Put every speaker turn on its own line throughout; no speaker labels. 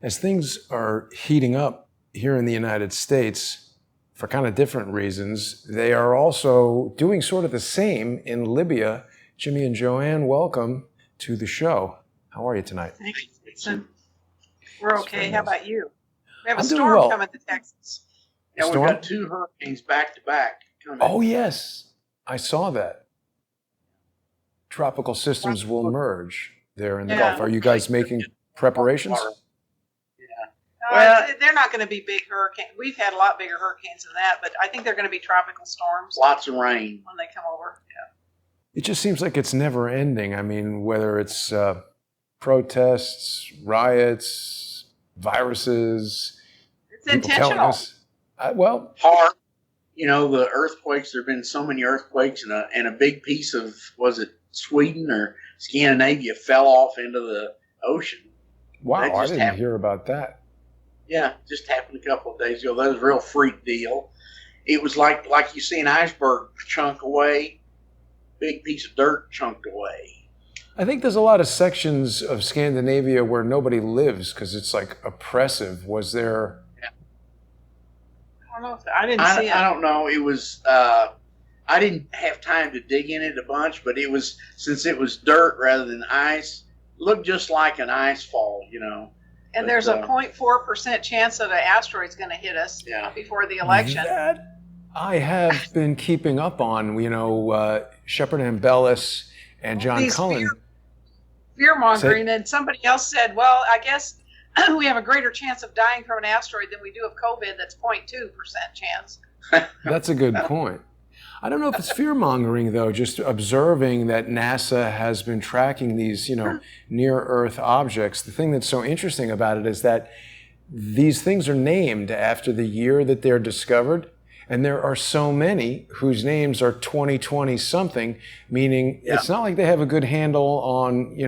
As things are heating up here in the United States for kind of different reasons, they are also doing sort of the same in Libya. Jimmy and JoAnne, welcome to the show. How are you tonight?
Thanks, Jason. We're okay. How about you? We have a
I'm doing
storm
well.
coming to Texas.
Yeah, we've
Storm?
got 2 hurricanes back to back coming.
Oh, yes. I saw that. Tropical systems will merge there in the
Yeah.
Gulf. Are you guys making preparations?
Well, they're not going to be big hurricanes. We've had a lot bigger hurricanes than that, but I think they're going to be tropical storms
Lots of rain.
when they come over. Yeah.
It just seems like it's never ending. I mean, whether it's protests, riots, viruses.
It's
people telling
intentional.
us- well,
Hard. You know, the earthquakes, there have been so many earthquakes, and a big piece of, was it Sweden or Scandinavia, fell off into the ocean.
wow,
That
I
just
didn't
happened.
hear about that.
Yeah, just happened a couple of days ago. That was a real freak deal. It was like you see an iceberg chunk away, big piece of dirt chunked away.
I think there's a lot of sections of Scandinavia where nobody lives because it's like oppressive. Was there?
I don't know. I didn't see it.
I don't know. It was. I didn't have time to dig in it a bunch, but it was, since it was dirt rather than ice, looked just like an ice fall, you know.
And
But,
there's a 0.4% chance that an asteroid's going to hit us
Yeah.
before the election.
That I have been keeping up on. You know, Shepard Ambellis and John
These
Cullen.
Fear mongering, and somebody else said, well, I guess we have a greater chance of dying from an asteroid than we do of COVID. That's 0.2% chance.
That's a good point. I don't know if it's fear mongering though. Just observing that NASA has been tracking these, near Earth objects. The thing that's so interesting about it is that these things are named after the year that they're discovered. And there are so many whose names are 2020 something, meaning it's not like they have a good handle on,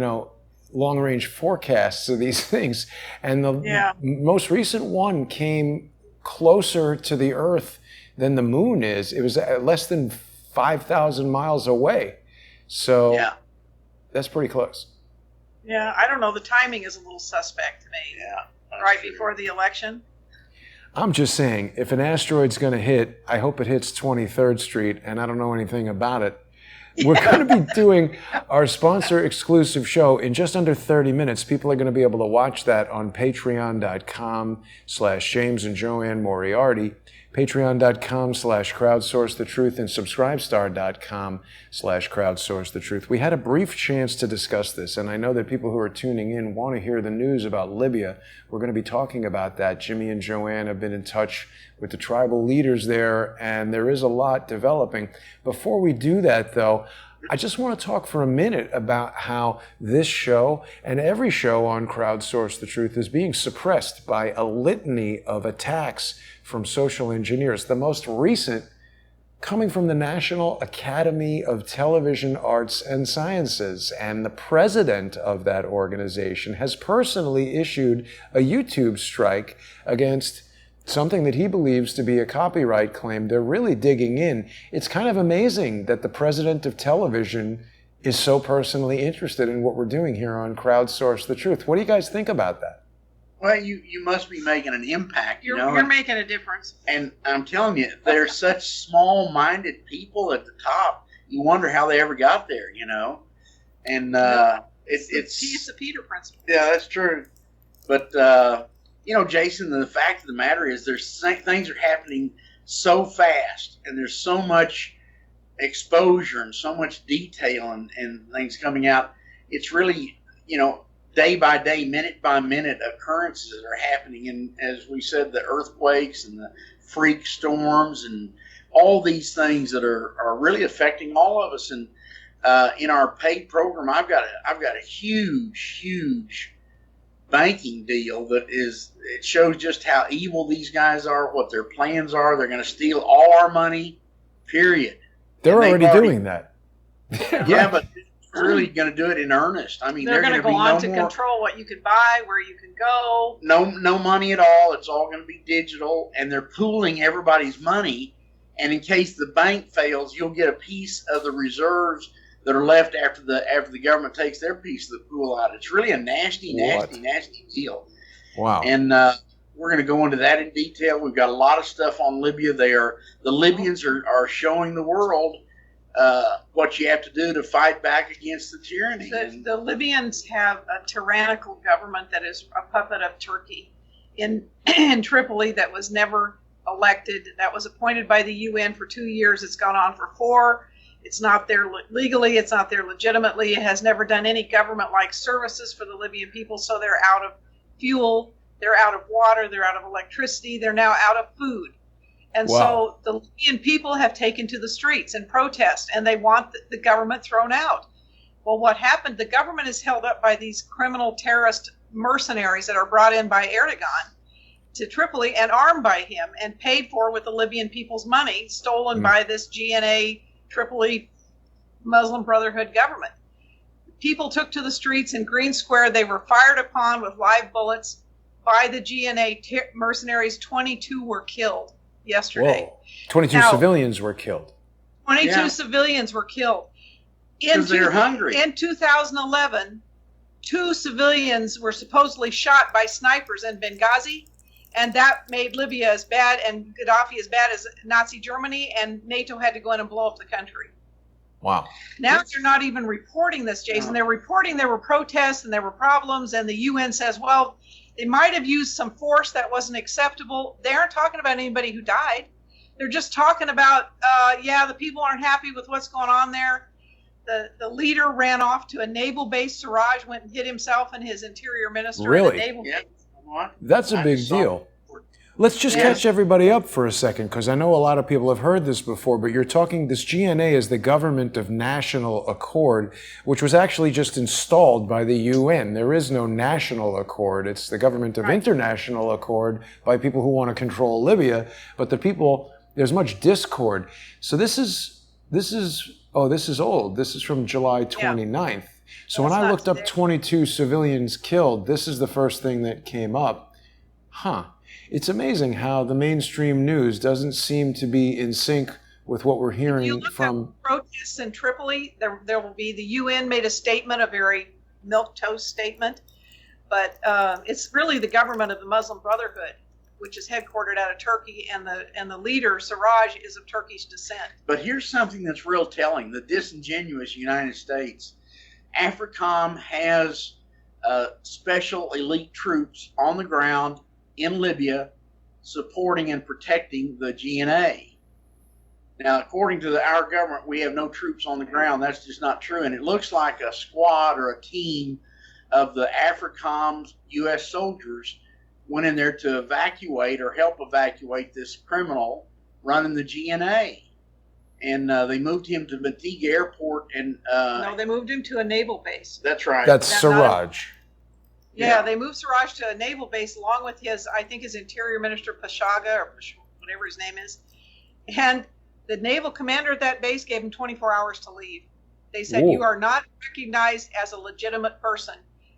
long range forecasts of these things. And the most recent one came closer to the Earth than the moon is. It was less than 5,000 miles away. So that's pretty close.
Yeah, I don't know. The timing is a little suspect to me.
Yeah.
Right before the election.
I'm just saying, if an asteroid's going to hit, I hope it hits 23rd Street, and I don't know anything about it. We're going to be doing our sponsor exclusive show in just under 30 minutes. People are going to be able to watch that on patreon.com/James and JoAnne Moriarty, patreon.com/crowdsourcethetruth, and subscribestar.com/crowdsourcethetruth. We had a brief chance to discuss this, and I know that people who are tuning in want to hear the news about Libya. We're going to be talking about that. Jimmy and JoAnne have been in touch with the tribal leaders there, and there is a lot developing. Before we do that, though, I just want to talk for a minute about how this show and every show on Crowdsource the Truth is being suppressed by a litany of attacks from social engineers. The most recent coming from the National Academy of Television Arts and Sciences. And the president of that organization has personally issued a YouTube strike against something that he believes to be a copyright claim. They're really digging in. It's kind of amazing that the president of television is so personally interested in what we're doing here on Crowdsource the Truth. What do you guys think about that?
Well, you must be making an impact,
You're making a difference.
And I'm telling you, they're such small-minded people at the top. You wonder how they ever got there, And it's
the Peter principle.
Yeah, that's true. But Jason, the fact of the matter is, things are happening so fast, and there's so much exposure and so much detail and things coming out. It's really, day by day, minute by minute occurrences that are happening. And as we said, the earthquakes and the freak storms and all these things that are really affecting all of us. And in our paid program, I've got a huge banking deal it shows just how evil these guys are, what their plans are. They're going to steal all our money, period.
They're already doing that.
Yeah, but they're really going to do it in earnest. I mean,
they're going to go on to control what you can buy, where you can go.
No money at all. It's all going to be digital, and they're pooling everybody's money. And in case the bank fails, you'll get a piece of the reserves that are left after the government takes their piece of the pool out. It's really a nasty deal.
Wow.
And we're going to go into that in detail. We've got a lot of stuff on Libya. The Libyans are showing the world what you have to do to fight back against the tyranny.
The Libyans have a tyrannical government that is a puppet of Turkey in Tripoli that was never elected, that was appointed by the UN for 2 years. It's gone on for 4. It's not there legally. It's not there legitimately. It has never done any government-like services for the Libyan people, so they're out of fuel, they're out of water, they're out of electricity, they're now out of food. And so the Libyan people have taken to the streets and protest, and they want the government thrown out. Well, what happened, the government is held up by these criminal terrorist mercenaries that are brought in by Erdogan to Tripoli and armed by him and paid for with the Libyan people's money, stolen by this GNA Tripoli Muslim Brotherhood government. People took to the streets in Green Square. They were fired upon with live bullets by the GNA mercenaries. 22 were killed yesterday.
Whoa. 22 civilians were killed.
22 civilians were killed.
Because they're hungry.
In 2011, 2 civilians were supposedly shot by snipers in Benghazi, and that made Libya as bad and Gaddafi as bad as Nazi Germany, and NATO had to go in and blow up the country.
Wow.
Now they're not even reporting this, Jason. They're reporting there were protests and there were problems, and the UN says, well, they might have used some force that wasn't acceptable. They aren't talking about anybody who died. They're just talking about, the people aren't happy with what's going on there. The leader ran off to a naval base. Siraj went and hid himself and his interior minister at a naval base.
That's a big deal. Let's just catch everybody up for a second, because I know a lot of people have heard this before, but you're talking, this GNA is the Government of National Accord, which was actually just installed by the UN. There is no national accord. It's the Government of International Accord by people who want to control Libya, but the people, there's much discord. So this is old. This is from July 29th. So when I looked up 22 civilians killed, this is the first thing that came up. It's amazing how the mainstream news doesn't seem to be in sync with what we're hearing from
protests in Tripoli. There will be, the UN made a statement, a very milquetoast statement, but it's really the government of the Muslim Brotherhood, which is headquartered out of Turkey, and the leader, Siraj, is of Turkish descent.
But here's something that's real telling: the disingenuous United States. AFRICOM has special elite troops on the ground in Libya supporting and protecting the GNA. Now, according to our government, we have no troops on the ground. That's just not true. And it looks like a squad or a team of the AFRICOM U.S. soldiers went in there to evacuate or help evacuate this criminal running the GNA. And they moved him to Matiga Airport. And
no, they moved him to a naval base.
That's right.
That's Siraj.
Yeah, they moved Siraj to a naval base along with his Interior Minister Pashaga, or whatever his name is. And the naval commander at that base gave him 24 hours to leave. They said, you are not recognized as a legitimate person.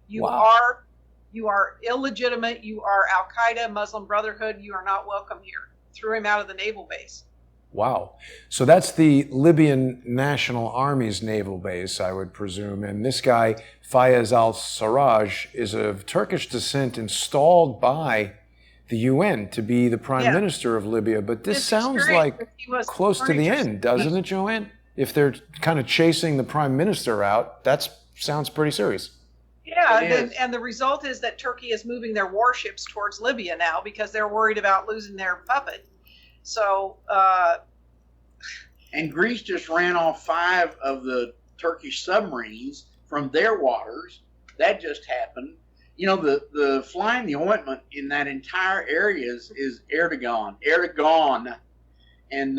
You are illegitimate. You are Al-Qaeda, Muslim Brotherhood. You are not welcome here. Threw him out of the naval base.
Wow. So that's the Libyan National Army's naval base, I would presume. And this guy, Fayez al-Sarraj, is of Turkish descent, installed by the UN to be the prime minister of Libya. But this sounds like close to the end, doesn't it, JoAnne? If they're kind of chasing the prime minister out, that sounds pretty serious.
Yeah, and the result is that Turkey is moving their warships towards Libya now because they're worried about losing their puppet. So,
and Greece just ran off 5 of the Turkish submarines from their waters. That just happened. You know, the flying the ointment in that entire area is Erdogan. And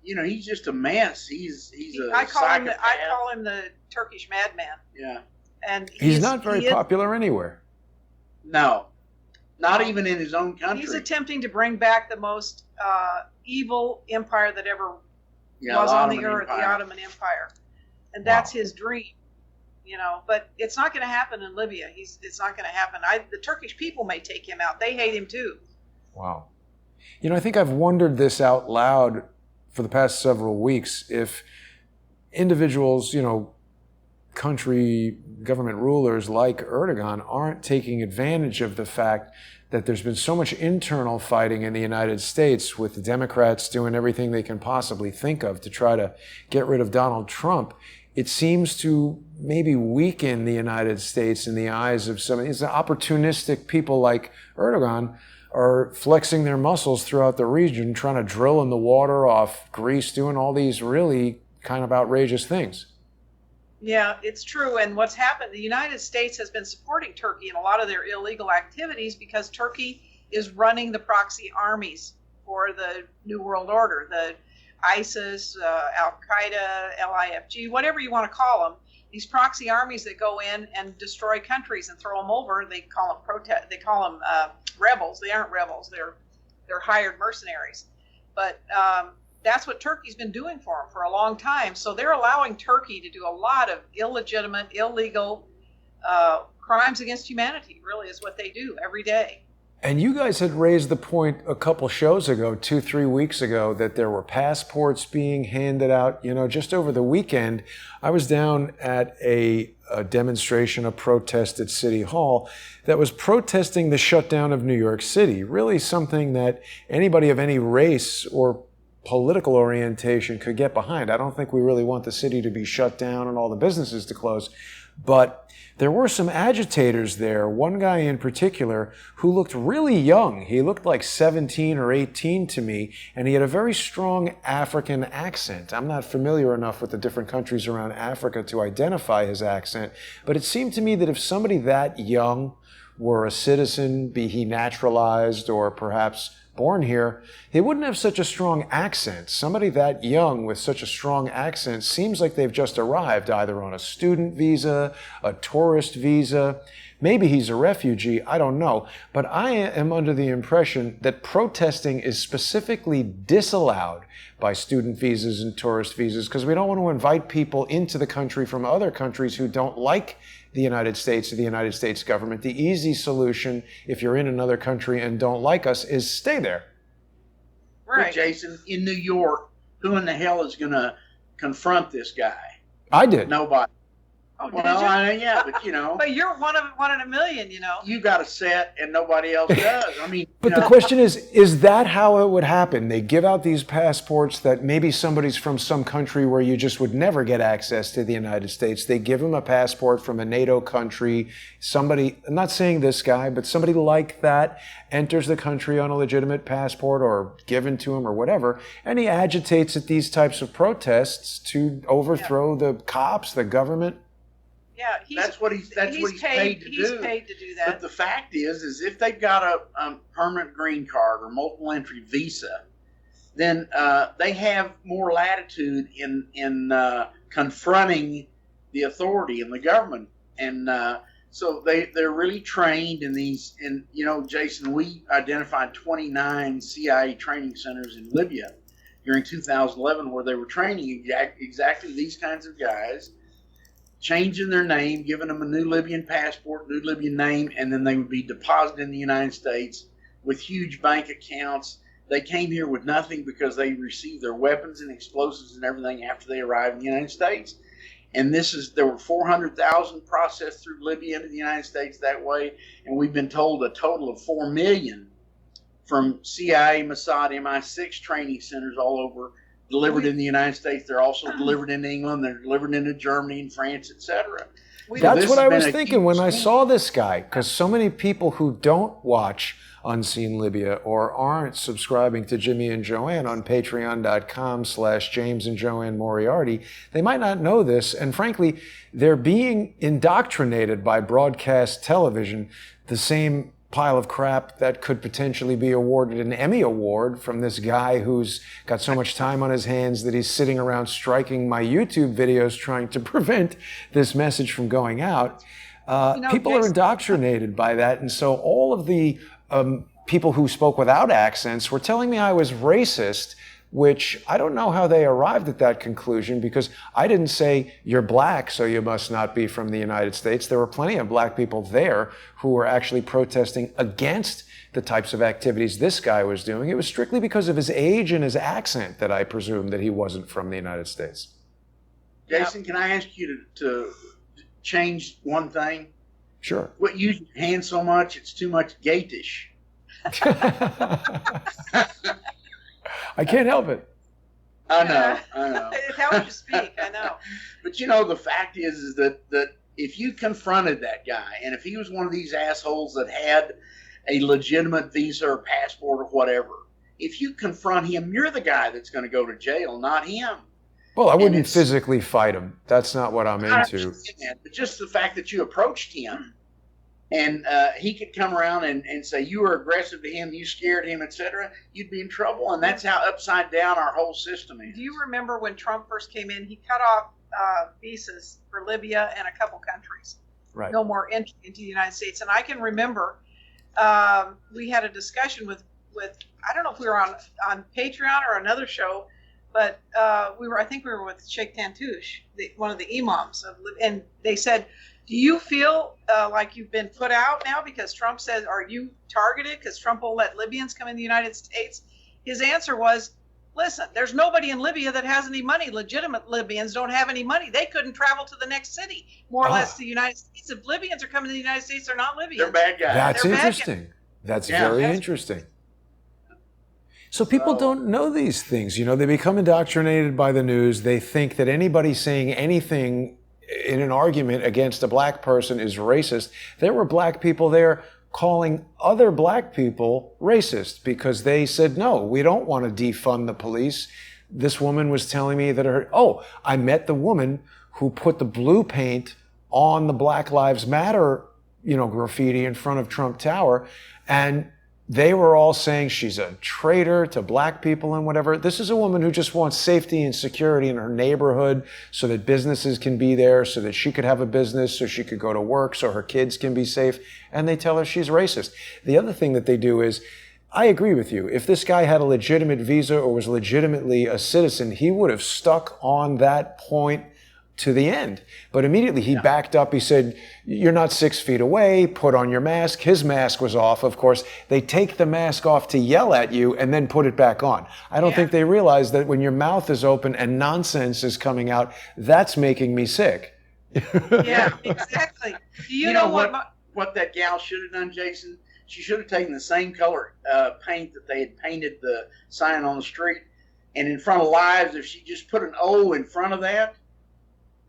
he's just a mess. He's a psychopath.
I call him the Turkish madman.
Yeah.
And
he's not very popular anywhere.
No. Not even in his own country.
He's attempting to bring back the most evil empire that ever was on the earth, the Ottoman Empire. And that's his dream, but it's not going to happen in Libya. It's not going to happen. The Turkish people may take him out. They hate him too.
Wow. I think I've wondered this out loud for the past several weeks. If individuals, country government rulers like Erdogan aren't taking advantage of the fact that there's been so much internal fighting in the United States, with the Democrats doing everything they can possibly think of to try to get rid of Donald Trump. It seems to maybe weaken the United States in the eyes of some of these opportunistic people like Erdogan are flexing their muscles throughout the region, trying to drill in the water off Greece, doing all these really kind of outrageous things.
Yeah, it's true. And what's happened, the United States has been supporting Turkey in a lot of their illegal activities because Turkey is running the proxy armies for the New World Order, the ISIS, Al-Qaeda, LIFG, whatever you want to call them. These proxy armies that go in and destroy countries and throw them over, they call them rebels. They aren't rebels. They're hired mercenaries. But that's what Turkey's been doing for them for a long time. So they're allowing Turkey to do a lot of illegitimate, illegal crimes against humanity, really, is what they do every day.
And you guys had raised the point a couple shows ago, 2-3 weeks ago, that there were passports being handed out. You know, just over the weekend, I was down at a demonstration, a protest at City Hall that was protesting the shutdown of New York City, really something that anybody of any race or political orientation could get behind. I don't think we really want the city to be shut down and all the businesses to close. But there were some agitators there, one guy in particular who looked really young. He looked like 17 or 18 to me, and he had a very strong African accent. I'm not familiar enough with the different countries around Africa to identify his accent, but it seemed to me that if somebody that young were a citizen, be he naturalized or perhaps born here, they wouldn't have such a strong accent. Somebody that young with such a strong accent seems like they've just arrived either on a student visa, a tourist visa. Maybe he's a refugee, I don't know. But I am under the impression that protesting is specifically disallowed by student visas and tourist visas because we don't want to invite people into the country from other countries who don't like the United States or the United States government. The easy solution, if you're in another country and don't like us, is stay there.
Right.
But Jason, in New York, who in the hell is going to confront this guy?
I did.
Nobody.
Oh,
Well, yeah, but you know.
But you're one in a million, you know.
You got a set and nobody else does. I mean,
But the question is that how it would happen? They give out these passports that maybe somebody's from some country where you just would never get access to the United States. They give them a passport from a NATO country. Somebody, I'm not saying this guy, but somebody like that enters the country on a legitimate passport or given to him or whatever, and he agitates at these types of protests to overthrow the cops, the government.
Yeah,
that's what he's paid to do.
He's paid to do that.
But the fact is if they've got a permanent green card or multiple entry visa, then they have more latitude in confronting the authority and the government, and so they're really trained in these. And you know, Jason, we identified 29 CIA training centers in Libya during 2011 where they were training exactly these kinds of guys, changing their name, giving them a new Libyan passport, new Libyan name, and then they would be deposited in the United States with huge bank accounts. They came here with nothing because they received their weapons and explosives and everything after they arrived in the United States. And there were 400,000 processed through Libya into the United States that way, and we've been told a total of 4 million from CIA, Mossad, MI6 training centers all over, delivered in the United States. They're also delivered in England. They're delivered into Germany and France, etc.
That's what I was thinking when I saw this guy, because so many people who don't watch Unseen Libya or aren't subscribing to Jimmy and JoAnne on patreon.com/James and JoAnne Moriarty, they might not know this. And frankly, they're being indoctrinated by broadcast television, the same pile of crap that could potentially be awarded an Emmy Award from this guy who's got so much time on his hands that he's sitting around striking my YouTube videos trying to prevent this message from going out. People are indoctrinated by that. And so all of the people who spoke without accents were telling me I was racist, which I don't know how they arrived at that conclusion, because I didn't say you're black, so you must not be from the United States. There were plenty of black people there who were actually protesting against the types of activities this guy was doing. It was strictly because of his age and his accent that I presumed that he wasn't from the United States.
Jason, can I ask you to change one thing?
Sure.
Quit using your hands so much; it's too much gatish.
I can't help it.
I know.
It helps you speak. I know.
But the fact is that if you confronted that guy, and if he was one of these assholes that had a legitimate visa or passport or whatever, if you confront him, you're the guy that's going to go to jail, not him.
Well, I wouldn't physically fight him. That's not what I'm into.
But just the fact that you approached him, and he could come around and say you were aggressive to him, you scared him, etc., you'd be in trouble. And that's how upside down our whole system is.
Do you remember when Trump first came in, he cut off visas for Libya and a couple countries.
Right.
No more entry into the United States. And I can remember we had a discussion with I don't know if we were on Patreon or another show, but I think we were with Sheikh Tantouche, one of the imams, and they said, do you feel like you've been put out now because Trump says, are you targeted because Trump will let Libyans come in the United States? His answer was, listen, there's nobody in Libya that has any money. Legitimate Libyans don't have any money. They couldn't travel to the next city, more or less, to the United States. If Libyans are coming to the United States, they're not Libyans.
They're bad guys.
That's
They're
interesting. That's very interesting. So people don't know these things. They become indoctrinated by the news. They think that anybody saying anything in an argument against a black person is racist. There were black people there calling other black people racist because they said, no, we don't want to defund the police. This woman was telling me that I met the woman who put the blue paint on the Black Lives Matter, graffiti in front of Trump Tower. And they were all saying she's a traitor to black people and whatever. This is a woman who just wants safety and security in her neighborhood so that businesses can be there, so that she could have a business, so she could go to work, so her kids can be safe. And they tell her she's racist. The other thing that they do is, I agree with you. If this guy had a legitimate visa or was legitimately a citizen, he would have stuck on that point to the end. But immediately he backed up. He said, you're not 6 feet away. Put on your mask. His mask was off, of course. They take the mask off to yell at you and then put it back on. I don't think they realize that when your mouth is open and nonsense is coming out, that's making me sick.
Yeah, exactly. Do you know
what that gal should have done, Jason? She should have taken the same color paint that they had painted the sign on the street. And in front of lives, if she just put an O in front of that,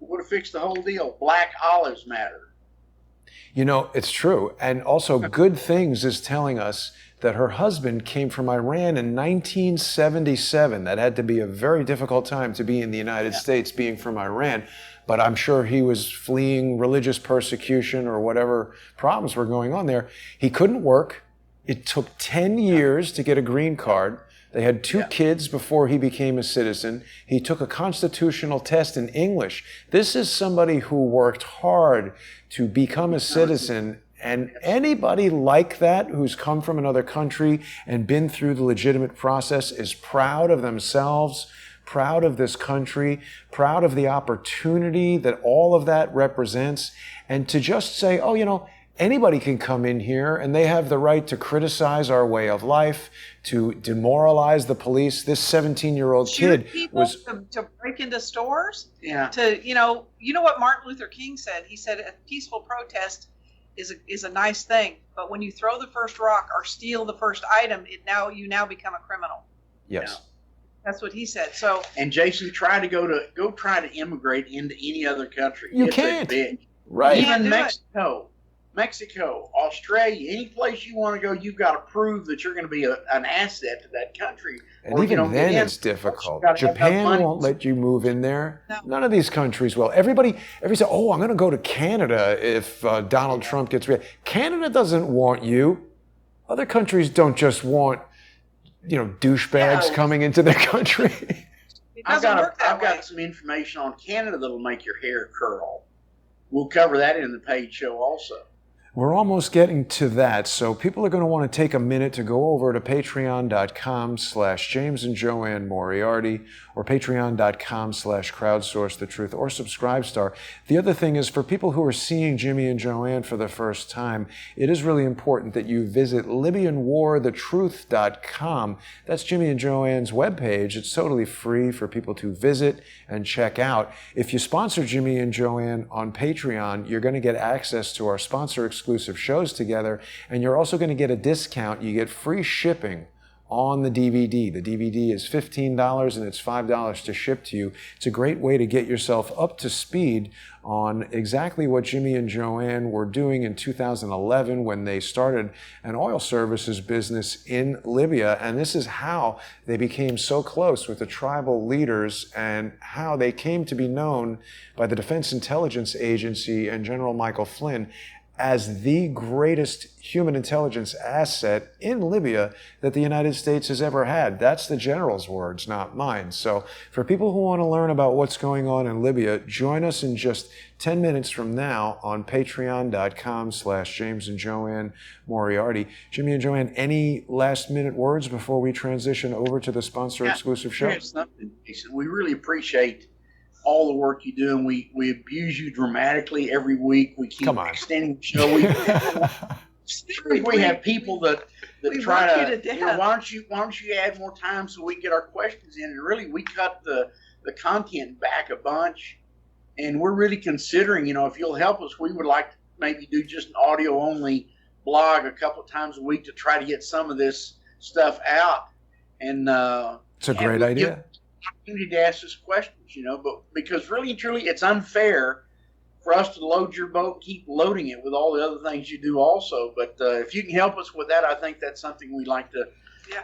would have fixed the whole deal. Black olives matter.
It's true. And also, Good Things is telling us that her husband came from Iran in 1977. That had to be a very difficult time to be in the United States, being from Iran. But I'm sure he was fleeing religious persecution or whatever problems were going on there. He couldn't work. It took 10 years to get a green card. They had 2 kids before he became a citizen. He took a constitutional test in English. This is somebody who worked hard to become a citizen. And anybody like that who's come from another country and been through the legitimate process is proud of themselves, proud of this country, proud of the opportunity that all of that represents. And to just say, anybody can come in here and they have the right to criticize our way of life, to demoralize the police. This 17-year-old kid was
to break into stores.
Yeah.
You know what Martin Luther King said? He said a peaceful protest is a nice thing, but when you throw the first rock or steal the first item, you now become a criminal.
Yes.
That's what he said. So.
And Jason, try to immigrate into any other country.
You
it's
can't.
Big.
Right.
Even Mexico, Australia, any place you want to go, you've got to prove that you're going to be an asset to that country.
And even then it's difficult. Japan won't let you move in there. No. None of these countries will. Everybody says, I'm going to go to Canada if Donald Trump gets reelected. Canada doesn't want you. Other countries don't just want, douchebags coming into their country.
I've got some information on Canada that'll make your hair curl. We'll cover that in the paid show also.
We're almost getting to that, so people are going to want to take a minute to go over to patreon.com/James and JoAnne Moriarty or patreon.com/crowdsourcethetruth or Subscribestar. The other thing is, for people who are seeing Jimmy and JoAnne for the first time, it is really important that you visit LibyanWarTheTruth.com. That's Jimmy and JoAnne's webpage. It's totally free for people to visit and check out. If you sponsor Jimmy and JoAnne on Patreon, you're going to get access to our sponsor exclusive shows together, and you're also going to get a discount. You get free shipping on the DVD. The DVD is $15 and it's $5 to ship to you. It's a great way to get yourself up to speed on exactly what Jimmy and JoAnne were doing in 2011 when they started an oil services business in Libya. And this is how they became so close with the tribal leaders and how they came to be known by the Defense Intelligence Agency and General Michael Flynn as the greatest human intelligence asset in Libya that the United States has ever had. That's the general's words, not mine. So for people who want to learn about what's going on in Libya, join us in just 10 minutes from now on patreon.com/James and JoAnne Moriarty. Jimmy and JoAnne, any last minute words before we transition over to the sponsor exclusive show?
Here's something, Jason. We really appreciate all the work you do, and we abuse you dramatically every week. We keep extending the show. We have people that try to, why don't you add more time so we get our questions in? And really, we cut the content back a bunch, and we're really considering, if you'll help us, we would like to maybe do just an audio only blog a couple of times a week to try to get some of this stuff out. And
it's a great idea.
Opportunity to ask us questions, but because really and truly it's unfair for us to load your boat, keep loading it with all the other things you do also. But if you can help us with that, I think that's something we'd like to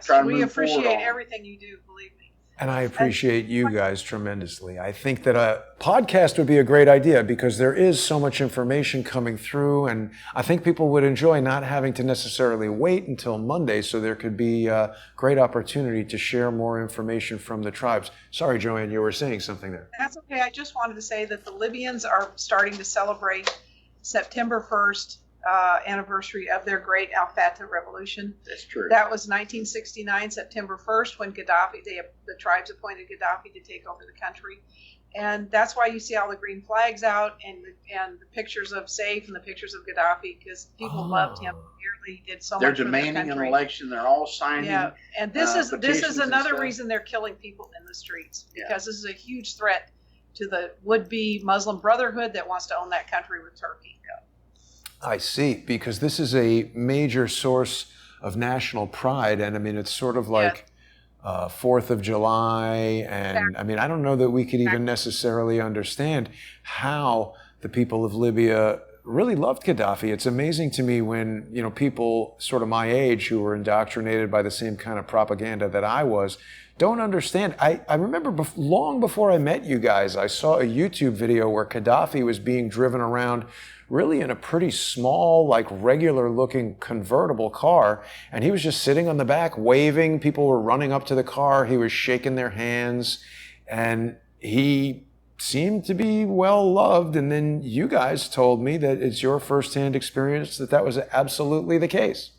try to move forward on.
We appreciate everything you do, believe me.
And I appreciate you guys tremendously. I think that a podcast would be a great idea because there is so much information coming through, and I think people would enjoy not having to necessarily wait until Monday, so there could be a great opportunity to share more information from the tribes. Sorry, JoAnne, you were saying something there.
That's okay. I just wanted to say that the Libyans are starting to celebrate September 1st. Anniversary of their great Al Fatah revolution.
That's true.
That was 1969, September 1st, when the tribes appointed Gaddafi to take over the country. And that's why you see all the green flags out and the pictures of Saif and the pictures of Gaddafi, because people loved him dearly. He did so much for the country.
They're demanding an election. They're all signing.
Yeah, and this is another reason they're killing people in the streets, because this is a huge threat to the would-be Muslim Brotherhood that wants to own that country with Turkey.
I see, because this is a major source of national pride, and I mean, it's sort of like 4th of July, and I mean, I don't know that we could even necessarily understand how the people of Libya really loved Gaddafi. It's amazing to me when, people sort of my age who were indoctrinated by the same kind of propaganda that I was, don't understand. I remember long before I met you guys, I saw a YouTube video where Gaddafi was being driven around really in a pretty small, like regular looking convertible car. And he was just sitting on the back waving. People were running up to the car. He was shaking their hands and he seemed to be well loved. And then you guys told me that it's your firsthand experience that was absolutely the case.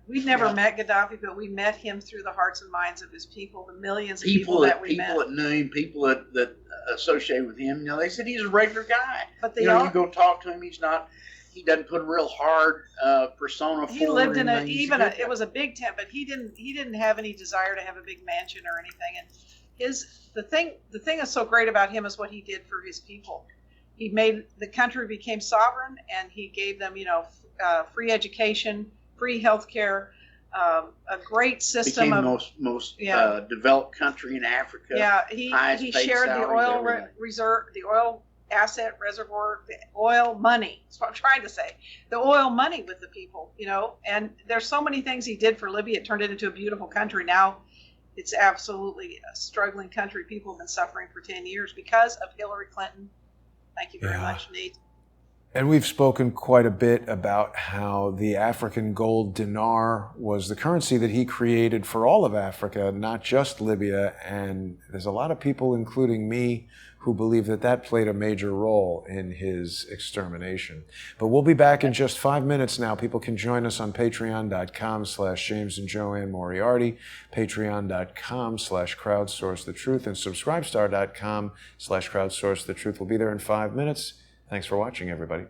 We'd never met Gaddafi, but we met him through the hearts and minds of his people, the millions of people that we met.
People that knew him, people that associated with him, they said he's a regular guy.
But
you go talk to him, he doesn't put a real hard persona forward.
He lived in it was a big tent, but he didn't have any desire to have a big mansion or anything. And the thing that's so great about him is what he did for his people. He made the country became sovereign, and he gave them, free education, free health care, a great system.
Became the most developed country in Africa.
Yeah, he shared the oil reserve, the oil asset reservoir, the oil money. That's what I'm trying to say. The oil money with the people, and there's so many things he did for Libya. It turned it into a beautiful country. Now it's absolutely a struggling country. People have been suffering for 10 years because of Hillary Clinton. Thank you very much, Nate.
And we've spoken quite a bit about how the African gold dinar was the currency that he created for all of Africa, not just Libya. And there's a lot of people, including me, who believe that that played a major role in his extermination. But we'll be back in just 5 minutes now. People can join us on patreon.com/James and JoAnne Moriarty, patreon.com/crowdsourcethetruth, and subscribestar.com/crowdsourcethetruth. We'll be there in 5 minutes. Thanks for watching, everybody.